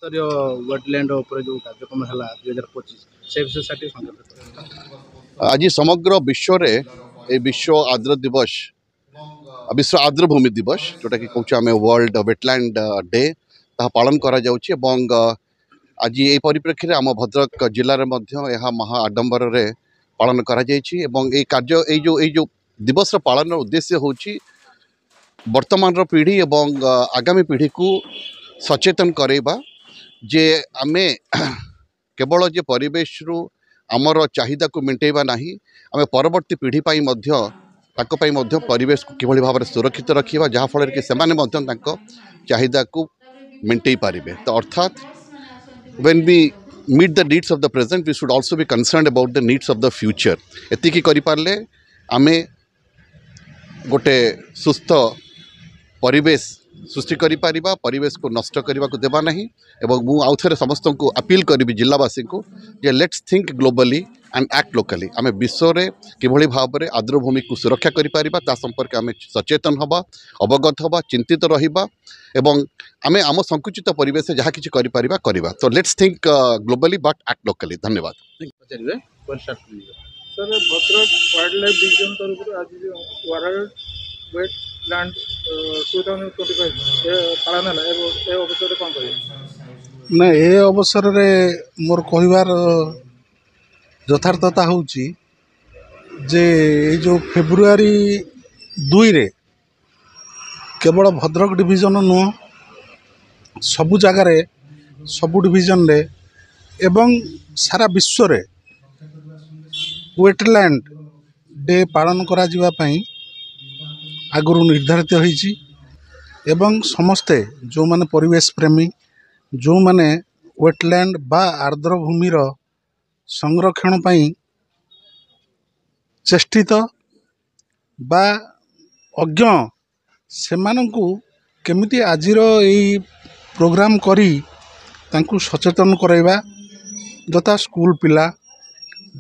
स्तरीय वेटलैंड उपर जो कार्यक्रम है 2025 से विषय साठी संकेत आज समग्र विश्व रे ए विश्व आर्द्र दिवस विश्व आर्द्र भूमि दिवस जोटा कि कहूँ आम वर्ल्ड वेटलैंड डे ता पालन करा जाउछि एवं आज ये परिप्रेक्षी में आम भद्रक जिले में महा आडंबर रे पालन करा जाइछि एवं ए कार्य जो दिवस पालन उद्देश्य होछि वर्तमान पीढ़ी एवं आगामी पीढ़ी को सचेतन करेबा जे आमे केवल जे परिवेश रु आमर चाहिदा को मेंटेबा नहीं आमे परवर्ती पीढ़ी पाई मध्य ताको पाई मध्य परिवेश को किभली भाव सुरक्षित रखिबा जहाँ फल कि सेमाने मध्य ताको चाहिदा को मेंटेई पारिबे। तो अर्थात when we meet the needs of the present we should also be concerned about the needs of the future। एतिकी करि पारले आमे गोटे सुस्थ परिवेश सृष्टि करि पारिबा परिवेश को नष्ट करने को देवा नहीं एवं मु आउ थे समस्त को अपील करी जिलावासी को जे let's think globally and act locally आम विश्व में किभली भाव में आर्द्रभूमि को सुरक्षा करि पारिबा ता संपर्क आम सचेतन हवा अवगत हवा चिंतित रहिबा एवं आम आम संकुचित परिवेश जहाँ किछि करि पारिबा करिबा। तो let's think globally but act locally. धन्यवाद। Sir Bhadrak wildlife division तरफ आज वर्ल्ड वेटलैंड 2025 पालन है अवसर कौन कह ना ए अवसर रे मोर कहबार यथार्थता होची जे जो फेब्रुआरी 2 रे केवल भद्रक डिवीजन नुह सबु जगार सबु डिवीजन रे एवं सारा विश्व रे वेटलैंड डे पालन करा जिवा पई आगुरु निर्धारित होईची एवं समस्ते जो माने परिवेश प्रेमी जो माने वेटलैंड बा आर्द्र भूमिर संरक्षण पई चेष्टित बा अज्ञ सेमानंकु केमिति आजिर एई प्रोग्राम करी तांकु सचेतन कराइबा जथा स्कूल पिला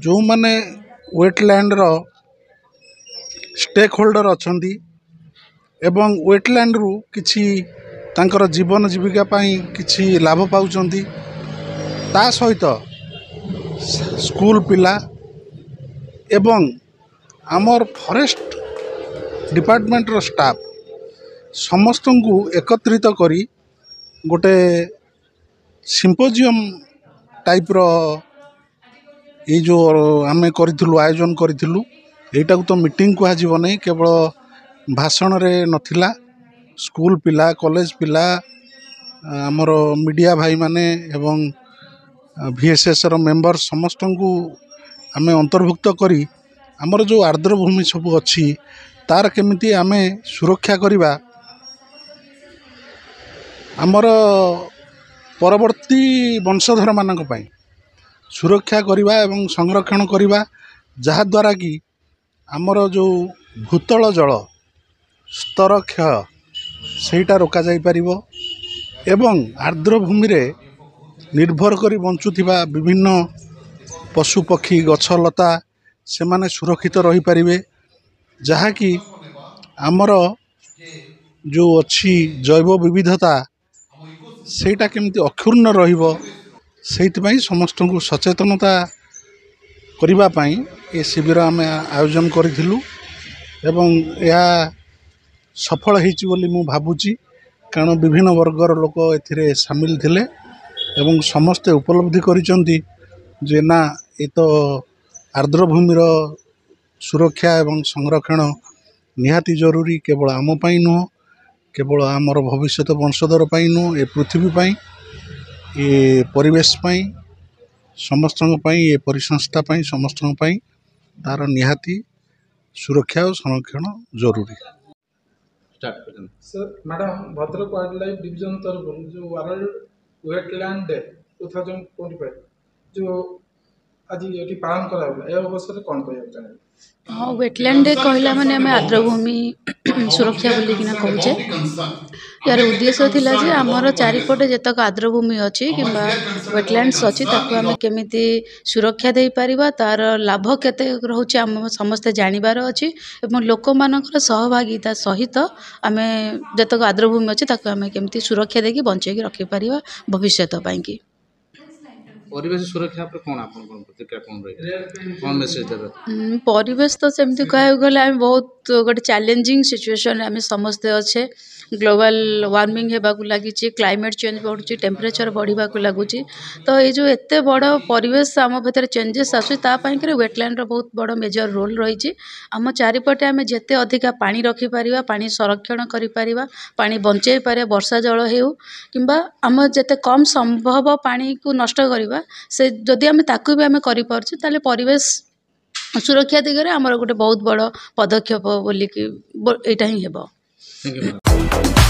जो माने वेटलैंड रो स्टेक होल्डर अछंती एवं वेटलैंड रु किछि तांकर जीवन जीविका पाई किछि लाभ पाउचंती ता सहित स्कूल पिला एवं आमर फॉरेस्ट डिपार्टमेंट रो स्टाफ समस्त को एकत्रित करी गोटे सिम्पोजियम टाइप रो ये जो आमे करिथिलु आयोजन करिथिलु एटा को तो मीटिंग को आजीव नहीं केवल भाषण रे नथिला स्कूल पिला कॉलेज पिला आमर मीडिया भाई माने एवं VSS रो मेंबर समस्त को आमे अंतर्भुक्त करी आमर जो आर्द्र भूमि सब अच्छी तार केमिति आमे सुरक्षा करिबा आमर परवर्ती वंशधर मानक पई सुरक्षा करिबा एवं संरक्षण करिबा जहा द्वारा कि आमर जो भूतल जल स्तर क्षय सेटा रोका जाई परिबो एवं आर्द्र भूमि रे निर्भर करी बंचुथिबा विभिन्न पशु पक्षी गछ लता से माने सुरक्षित रही पारिबे जहा कि आमर जो अच्छी जैव विविधता सेटा केमती अक्षुण्ण रहिबो सेति पई समस्त को सचेतनता करिबा पई ए शिविर आमे आयोजन करिथिलु एवं या सफल हेछि बोली मु भाबुची कारण विभिन्न वर्गर लोक एथिरे शामिल थिले एवं समस्ते उपलब्धि करिसंती जे ना ए तो आर्द्र भूमिर सुरक्षा एवं संरक्षण निहाती जरूरी केवल आम पाई नुह केवल आमर भविष्य वंशधर पाई नुह ए पृथ्वी पाई ए परिवेश पाई समस्त पाई ए परिसंस्था पाई समस्त पाई तार निहाती सुरक्षा और संरक्षण जरूरी। Sir madam Bhadrak wildlife division तरफ जो वर्ल्ड वेटलैंड डे 2025 जो आज ये पालन करागला ए अवसर में कौन कहना चाहिए? हाँ वेटलैंड डे कहला माने आम आर्द्रभूमि सुरक्षा बोलिकिना कहूचे यार उद्देश्य थिला जे आमर चारिपटे जेतक आर्द्रभूमि अच्छी कि वेटलैंड्स अच्छी ताकू आम केमिति सुरक्षा दे पारिबा तार लाभ केते रहउचे आम समस्ते जानिबार अच्छी एवं लोक मानकर सहभागिता सहित आम जेतक आर्द्रभूमि अच्छी ताकू आम केमिति सुरक्षा देकी बंचेकी रखि पारिबा भविष्यत पाइकी परिवेश सुरक्षा पर कौन आपन कौन प्रतिक्रिया कौन रही कौन मेसेज देबे? परिवेश तो सेमती कह गले आम बहुत गोटे चैलेंजिंग सिचुएशन आम समस्ते अच्छे ग्लोबल वार्मिंग होगा लगी क्लाइमेट चेंज बढ़ुची टेम्परेचर बढ़ा लगुच तो ये जो एत बड़ परिवेश आम भर चेंजेस आसपाई वेटलैंड बहुत बड़ मेजर रोल रही आम चारिपटे आम जिते अधिका पानी रखिपर पानी संरक्षण कर पानी बंचाई पारे वर्षा जल हो कि आम जिते कम संभव पानी को नष्ट करवा से जदि आम ताकू भी आम कर परिवेश सुरक्षा दिगरे आमर गोटे बहुत बड़ पदक्षेप बोलिकी यहाँ ही हेब। Thank you.